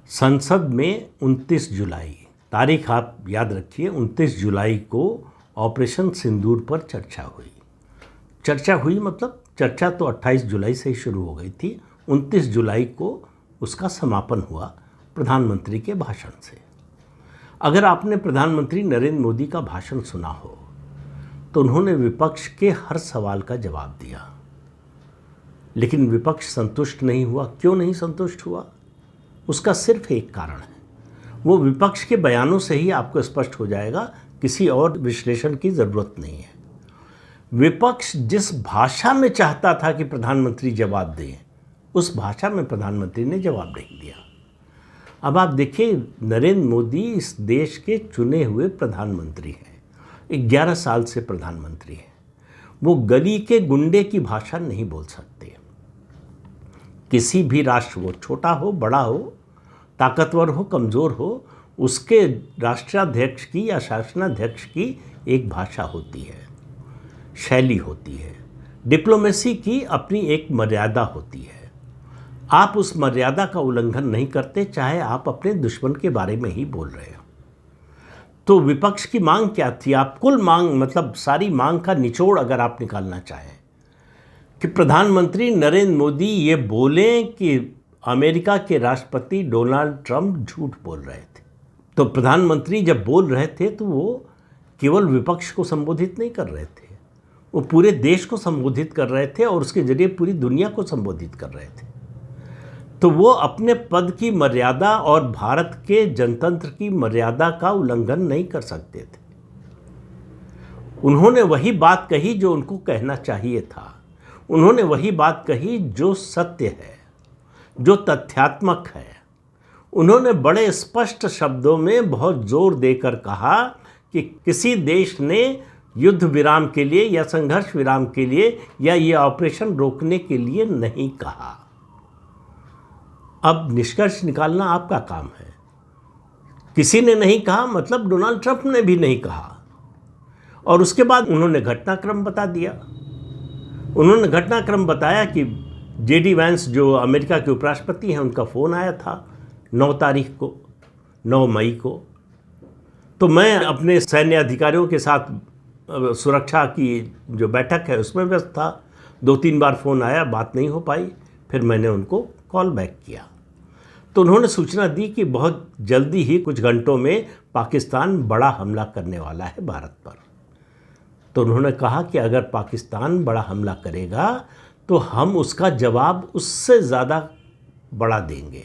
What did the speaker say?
संसद में 29 जुलाई तारीख आप याद रखिए, 29 जुलाई को ऑपरेशन सिंदूर पर चर्चा हुई मतलब चर्चा तो 28 जुलाई से ही शुरू हो गई थी। 29 जुलाई को उसका समापन हुआ प्रधानमंत्री के भाषण से। अगर आपने प्रधानमंत्री नरेंद्र मोदी का भाषण सुना हो तो उन्होंने विपक्ष के हर सवाल का जवाब दिया, लेकिन विपक्ष संतुष्ट नहीं हुआ। क्यों नहीं संतुष्ट हुआ? उसका सिर्फ एक कारण है, वो विपक्ष के बयानों से ही आपको स्पष्ट हो जाएगा, किसी और विश्लेषण की ज़रूरत नहीं है। विपक्ष जिस भाषा में चाहता था कि प्रधानमंत्री जवाब दें, उस भाषा में प्रधानमंत्री ने जवाब नहीं दिया। अब आप देखिए, नरेंद्र मोदी इस देश के चुने हुए प्रधानमंत्री हैं, 11 साल से प्रधानमंत्री हैं। वो गली के गुंडे की भाषा नहीं बोल सकते। किसी भी राष्ट्र, वो छोटा हो बड़ा हो, ताकतवर हो कमज़ोर हो, उसके राष्ट्राध्यक्ष की या शासनाध्यक्ष की एक भाषा होती है, शैली होती है। डिप्लोमेसी की अपनी एक मर्यादा होती है। आप उस मर्यादा का उल्लंघन नहीं करते, चाहे आप अपने दुश्मन के बारे में ही बोल रहे हो। तो विपक्ष की मांग क्या थी? आप कुल मांग मतलब सारी मांग का निचोड़ अगर आप निकालना चाहें कि प्रधानमंत्री नरेंद्र मोदी ये बोलें कि अमेरिका के राष्ट्रपति डोनाल्ड ट्रंप झूठ बोल रहे थे। तो प्रधानमंत्री जब बोल रहे थे तो वो केवल विपक्ष को संबोधित नहीं कर रहे थे, वो पूरे देश को संबोधित कर रहे थे और उसके जरिए पूरी दुनिया को संबोधित कर रहे थे। तो वो अपने पद की मर्यादा और भारत के जनतंत्र की मर्यादा का उल्लंघन नहीं कर सकते थे। उन्होंने वही बात कही जो उनको कहना चाहिए था। उन्होंने वही बात कही जो सत्य है, जो तथ्यात्मक है। उन्होंने बड़े स्पष्ट शब्दों में बहुत जोर देकर कहा कि किसी देश ने युद्ध विराम के लिए या संघर्ष विराम के लिए या ये ऑपरेशन रोकने के लिए नहीं कहा। अब निष्कर्ष निकालना आपका काम है। किसी ने नहीं कहा मतलब डोनाल्ड ट्रंप ने भी नहीं कहा। और उसके बाद उन्होंने घटनाक्रम बता दिया। उन्होंने घटनाक्रम बताया कि जेडी वैंस जो अमेरिका के उपराष्ट्रपति हैं, उनका फ़ोन आया था 9 तारीख को, 9 मई को। तो मैं अपने सैन्य अधिकारियों के साथ सुरक्षा की जो बैठक है उसमें व्यस्त था। 2-3 बार फ़ोन आया, बात नहीं हो पाई। फिर मैंने उनको कॉल बैक किया तो उन्होंने सूचना दी कि बहुत जल्दी ही कुछ घंटों में पाकिस्तान बड़ा हमला करने वाला है भारत पर। तो उन्होंने कहा कि अगर पाकिस्तान बड़ा हमला करेगा तो हम उसका जवाब उससे ज़्यादा बड़ा देंगे।